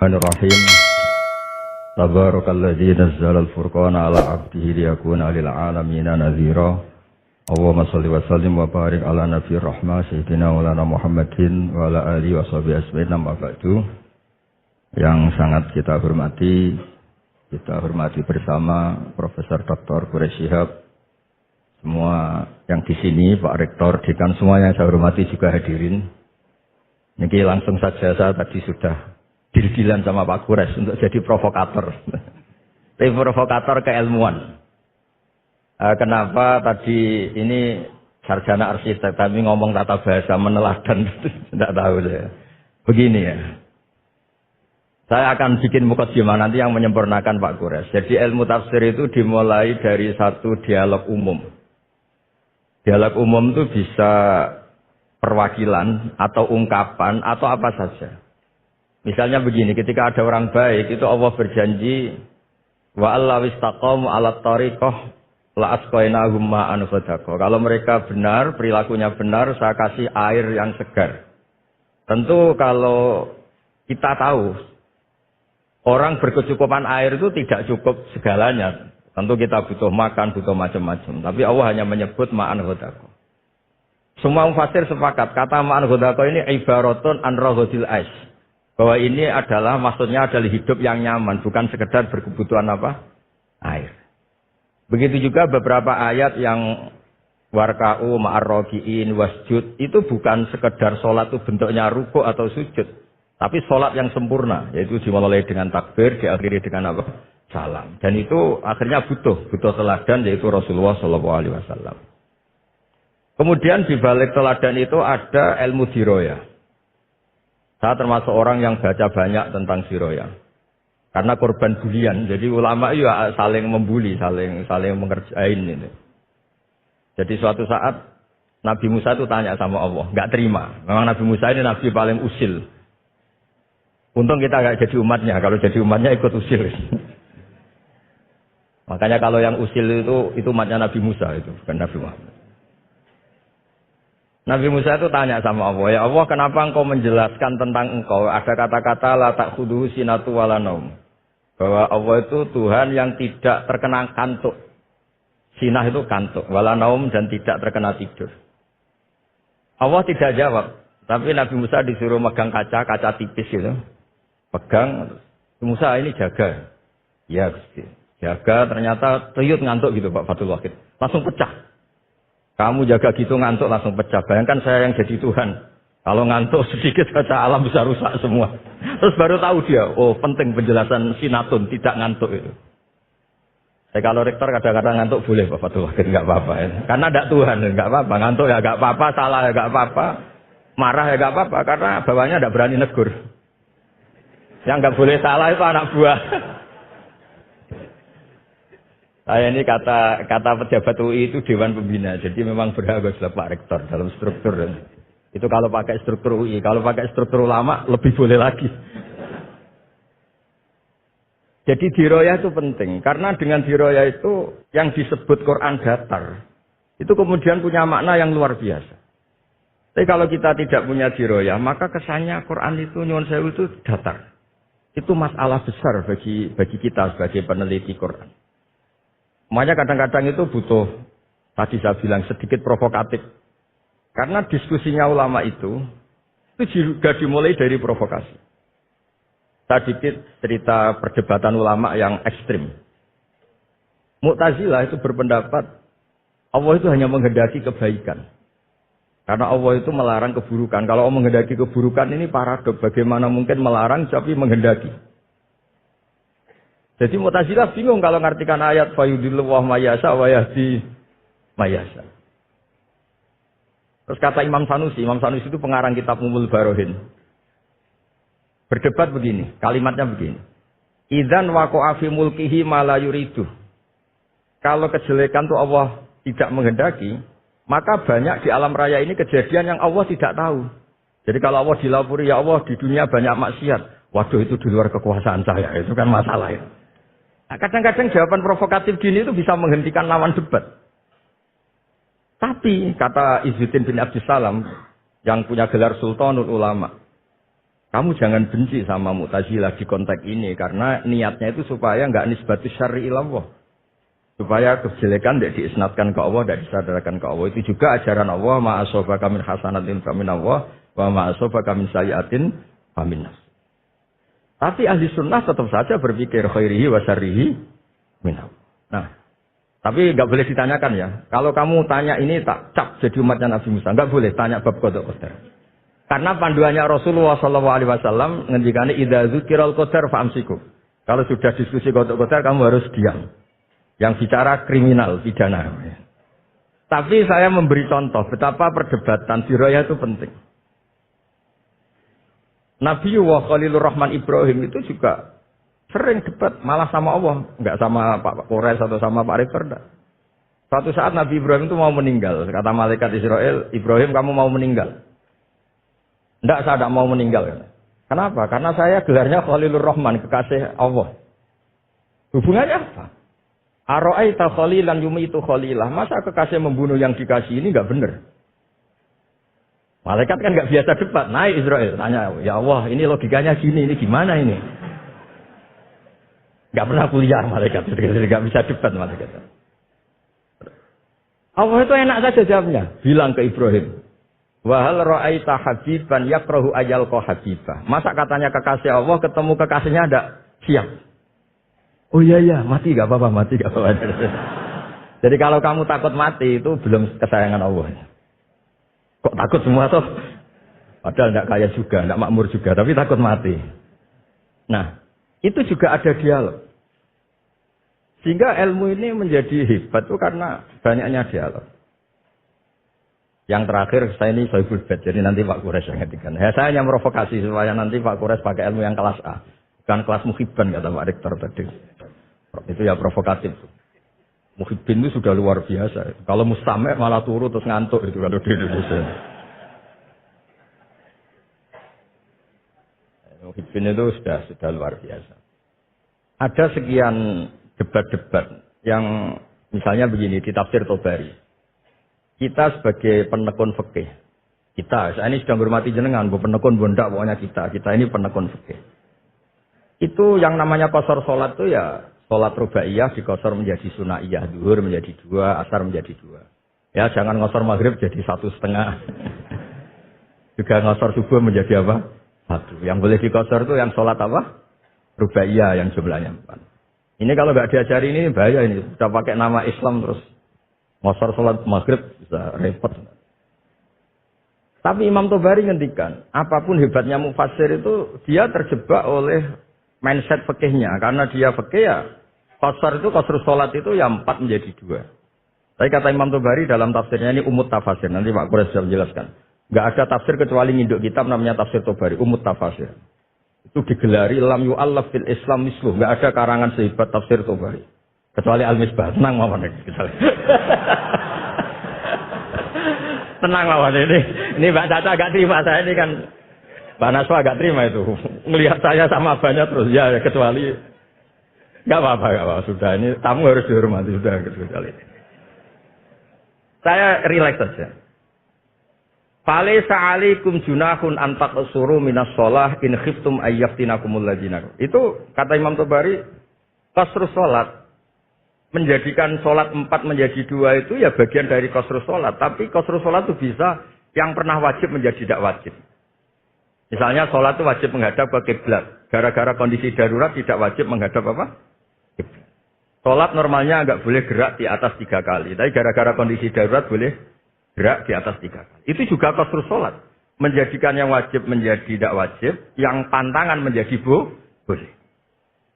Bismillahirrahmanirrahim. Tabarakalladzi nazzala al-furqana ala 'abdihi liyakuna lil 'alamina nadhira. Allahumma shalli wa sallim wa barik ala nabiyir rahmah sayyidina Maulana Muhammadin wa ala alihi wa sahbihi ajmain. Amma ba'du. Yang sangat kita hormati bersama Profesor Dr. Quraish Shihab. Semua yang di sini, Pak Rektor, Dekan, semua yang saya hormati juga hadirin. Ini langsung saja saya tadi sudah dil-dilan sama Pak Quraish untuk jadi provokator. Tapi provokator keilmuan. Kenapa tadi ini sarjana arsitek, kami ngomong tata bahasa meneladan, tidak tahu saya. Begini ya. Saya akan bikin mukadimah nanti yang menyempurnakan Pak Quraish. Jadi ilmu tafsir itu dimulai dari satu dialog umum. Dialog umum itu bisa perwakilan atau ungkapan atau apa saja. Misalnya begini, ketika ada orang baik itu Allah berjanji wa allaw istaqamu 'alat thariqah la asqainahum ma'an ghadaqah. Kalau mereka benar, perilakunya benar, saya kasih air yang segar. Tentu kalau kita tahu orang berkecukupan air itu tidak cukup segalanya. Tentu kita butuh makan, butuh macam-macam. Tapi Allah hanya menyebut ma'an ghadaqah. Semua mufassir sepakat, kata ma'an ghadaqah ini ibaratun an raghadil ais. Bahwa ini adalah, maksudnya adalah hidup yang nyaman, bukan sekedar berkebutuhan apa? Air. Begitu juga beberapa ayat yang warka'u ma'ar raki'in wasjud, itu bukan sekedar sholat itu bentuknya ruku' atau sujud. Tapi sholat yang sempurna, yaitu dimulai dengan takbir, diakhiri dengan apa? Salam. Dan itu akhirnya butuh teladan, yaitu Rasulullah SAW. Kemudian di balik teladan itu ada ilmu diroya. Saya termasuk orang yang baca banyak tentang diroya. Karena korban bulian, jadi ulama itu saling membuli, saling mengerjain ini. Jadi suatu saat Nabi Musa itu tanya sama Allah, nggak terima. Memang Nabi Musa ini Nabi paling usil. Untung kita nggak jadi umatnya, kalau jadi umatnya ikut usil. Makanya kalau yang usil itu umatnya Nabi Musa, itu bukan Nabi Muhammad. Nabi Musa itu tanya sama Allah, ya Allah, kenapa engkau menjelaskan tentang engkau? Ada kata-kata la ta'khudhuhu sinatu wala naum. Bahwa Allah itu Tuhan yang tidak terkena kantuk. Sinah itu kantuk, wala naum, dan tidak terkena tidur. Allah tidak jawab, tapi Nabi Musa disuruh megang kaca tipis gitu. Pegang, Musa ini jaga. Ya, Gusti. Jaga, ternyata tuyut ngantuk gitu Pak Fatul Wahid. Langsung pecah. Kamu jaga gitu ngantuk langsung pecah. Bayangkan saya yang jadi Tuhan. Kalau ngantuk sedikit saja alam bisa rusak semua. Terus baru tahu dia, oh penting penjelasan sinatun, tidak ngantuk itu. Kalau rektor kadang-kadang ngantuk boleh Pak Fatul Wahid, nggak apa-apa. Ya. Karena tidak Tuhan, nggak apa-apa. Ngantuk ya nggak apa-apa, salah ya nggak apa-apa, marah ya nggak apa-apa. Karena bawahnya tidak berani negur. Yang nggak boleh salah itu anak buah. Saya ini kata pejabat UI itu Dewan Pembina, jadi memang berhak adalah Pak Rektor dalam struktur. Itu kalau pakai struktur UI, kalau pakai struktur ulama lebih boleh lagi. Jadi diroya itu penting, karena dengan diroya itu yang disebut Quran datar, itu kemudian punya makna yang luar biasa. Tapi kalau kita tidak punya diroya, maka kesannya Quran itu nyuwun sewu itu datar. Itu masalah besar bagi kita sebagai peneliti Quran. Makanya kadang-kadang itu butuh, tadi saya bilang sedikit provokatif. Karena diskusinya ulama itu juga dimulai dari provokasi. Sedikit cerita perdebatan ulama yang ekstrim. Mu'tazilah itu berpendapat Allah itu hanya menghendaki kebaikan. Karena Allah itu melarang keburukan. Kalau Allah menghendaki keburukan ini paradoks. Bagaimana mungkin melarang tapi menghendaki. Jadi Mu'tazilah bingung kalau ngartikan ayat fayudillu wa mayasa wa yahdi mayasa. Terus kata Imam Sanusi itu pengarang kitab Umul Barohin. Berdebat begini, kalimatnya begini. Idzan waqa'a fi mulkihi ma la yuridu. Kalau kejelekan itu Allah tidak menghendaki, maka banyak di alam raya ini kejadian yang Allah tidak tahu. Jadi kalau Allah dilapuri, ya Allah di dunia banyak maksiat. Waduh itu di luar kekuasaan saya, itu kan masalah ya. Nah, kadang-kadang jawaban provokatif gini itu bisa menghentikan lawan debat. Tapi kata Izzuddin bin Abdussalam yang punya gelar Sultanul Ulama, Kamu jangan benci sama Mu'tazilah di konteks ini karena niatnya itu supaya enggak nisbatus syar'i ilallah. Supaya kejelekan tidak diisnadkan ke Allah, tidak disadarkan ke Allah. Itu juga ajaran Allah, ma'asobaka min hasanatin famin Allah, wa ma'asobaka min sayyatin famin nas. Tapi ahli sunnah tetap saja berpikir khairihi wa syarrihi min Allah. Nah, tapi enggak boleh ditanyakan ya. Kalau kamu tanya ini tak cap jadi umatnya Nabi Musa, enggak boleh tanya bab qada qadar. Karena panduannya Rasulullah SAW ngendikane idza dzikiral qadar fa'amsiku. Kalau sudah diskusi qada qadar kamu harus diam. Yang bicara kriminal, pidana. Tapi saya memberi contoh betapa perdebatan diraya itu penting. Nabi wa Khalilur Rahman Ibrahim itu juga sering debat malah sama Allah, enggak sama Pak Quraisy atau sama Pak Rektor. Suatu saat Nabi Ibrahim itu mau meninggal. Kata malaikat Israel, Ibrahim kamu mau meninggal. Enggak, saya tidak mau meninggal. Kenapa? Karena saya gelarnya Khalilur Rahman, kekasih Allah. Hubungannya apa? Ara'aita khalilan yumitu khalilah. Masa kekasih membunuh yang dikasih ini enggak benar? Malaikat kan enggak biasa debat. Naik Israel, tanya, ya Allah, ini logikanya gini, ini gimana ini? Enggak pernah kuliah malaikat, enggak bisa debat malaikat. Allah itu enak saja jawabnya. Bilang ke Ibrahim, wa hal ra'aita habiban yakrahu ayalqa habibah. Masa katanya kekasih Allah ketemu kekasihnya ada siap. Oh iya mati enggak apa-apa, mati enggak apa-apa. Jadi kalau kamu takut mati itu belum kesayangan Allah. Kok takut semua toh? Padahal enggak kaya juga, enggak makmur juga, tapi takut mati. Nah, itu juga ada dialog. Sehingga ilmu ini menjadi hebat itu karena banyaknya dialog. Yang terakhir saya ini Sohibul Bed, jadi nanti Pak Quraisy yang ngetikan. Ya, saya hanya provokasi supaya nanti Pak Quraisy pakai ilmu yang kelas A, bukan kelas muhibban kata Pak Rektor tadi. Itu ya provokatif. Muhibbin itu sudah luar biasa. Kalau mustame malah turu terus ngantuk itu kalau di Indonesia. Muhibbin itu sudah luar biasa. Ada sekian debat-debat yang misalnya begini di tafsir Tobari. Kita sebagai penekun fikih, saya ini sudah menghormati jenengan, bu penekun bondak pokoknya kita ini penekun fikih. Itu yang namanya qasar salat itu ya salat rubaiyah dikosor menjadi sunaiyah, zuhur menjadi 2, asar menjadi 2. Ya jangan ngosor maghrib jadi 1,5. Juga ngosor subuh menjadi apa? 1. Yang boleh dikosor itu yang salat apa? Rubaiyah yang jumlahnya 4. Ini kalau nggak diajari ini bahaya ini, sudah pakai nama Islam terus. Ngosor sholat maghrib bisa repot. Tapi Imam Tobari ngendikan, apapun hebatnya mufassir itu dia terjebak oleh mindset fikihnya. Karena dia fikih ya, qasar sholat itu ya 4 menjadi 2. Tapi kata Imam Tobari dalam tafsirnya ini umut tafsir. Nanti Pak Quraisy sudah menjelaskan. Nggak ada tafsir kecuali nginduk kitab namanya tafsir Tobari, umut tafsir. Itu digelari lam yu'allaf fil Islam misluh. Nggak ada karangan sehebat tafsir Tobari. Kecuali Al-Misbah, tenang mawon kecuali. Tenang mawon ini Mbak Caca agak terima, saya ini kan Mbak Naswa agak terima itu. Melihat saya sama abahnya terus ya kecuali enggak apa-apa, sudah ini tamu harus dihormati sudah kecuali. Saya rileks saja. Falaisa 'alaikum junahun an taqsuru minas shalah in khiftum ayyaftinakumul ladzina. Itu kata Imam Tobari, qasrus salat menjadikan sholat 4 menjadi 2 itu ya bagian dari qasrus sholat. Tapi qasrus sholat itu bisa yang pernah wajib menjadi tidak wajib. Misalnya sholat itu wajib menghadap ke kiblat. Gara-gara kondisi darurat tidak wajib menghadap apa? Kiblat. Sholat normalnya agak boleh gerak di atas 3 kali. Tapi gara-gara kondisi darurat boleh gerak di atas 3 kali. Itu juga qasrus sholat. Menjadikan yang wajib menjadi tidak wajib. Yang pantangan menjadi boleh.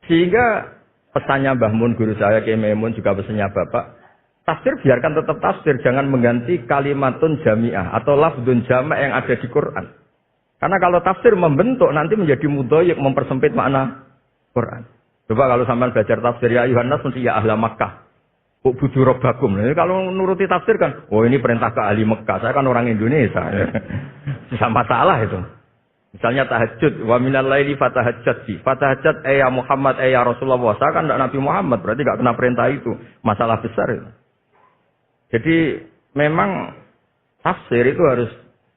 Sehingga pesannya Mbah Mun, guru saya, Kiai Maimun, juga pesannya Bapak, tafsir biarkan tetap tafsir, jangan mengganti kalimatun jami'ah atau lafdun jama' yang ada di Quran. Karena kalau tafsir membentuk nanti menjadi mudhoyik, mempersempit makna Quran. Coba kalau sampai belajar tafsir ya Yohanes mesti ya ahla Makkah. Budu robbakum. Nah, kalau nuruti tafsir kan, oh ini perintah ke ahli Mekah, saya kan orang Indonesia. Sama salah itu. Misalnya tahajud, wa minal laili fatahajjat bi. Fatahajjat ya Muhammad ya Rasulullah. Saya kan tidak Nabi Muhammad, berarti enggak kena perintah itu. Masalah besar itu. Jadi memang tafsir itu harus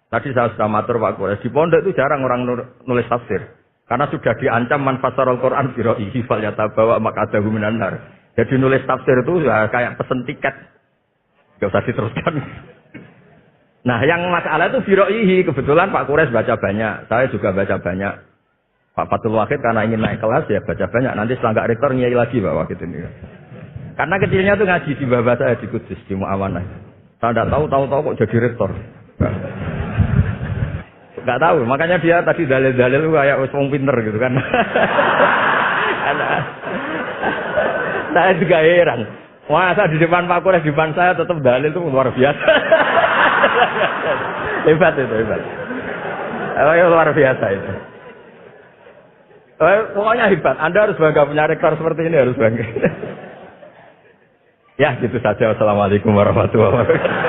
Tadi saya sudah matur Pak Kures, di pondok itu jarang orang nulis tafsir. Karena sudah diancam man fasarul Quran bi ra'yihi fal yatabawa maq'adahu minan nar. Jadi nulis tafsir itu ya kayak pesen tiket. Enggak usah diteruskan. Nah, yang masalah itu bi ra'yihi, kebetulan Pak Kures baca banyak, saya juga baca banyak. Pak Fatul Wahid karena ingin naik kelas ya baca banyak. Nanti setelah enggak rektor ngiyai lagi Pak Wahid ini. Karena kecilnya tuh ngaji di bawah saya di Kudus di Muawanah. Saya enggak tahu kok jadi rektor. Enggak tahu, makanya dia tadi dalil-dalil kayak wong pinter gitu kan. Saya juga heran. Masa di depan Pak Kures, di depan saya tetap dalil itu luar biasa. Hebat itu, hebat. Luar biasa itu. Pokoknya hebat. Anda harus bangga punya rektor seperti ini, harus bangga. Ya, gitu saja. Wassalamualaikum warahmatullahi wabarakatuh.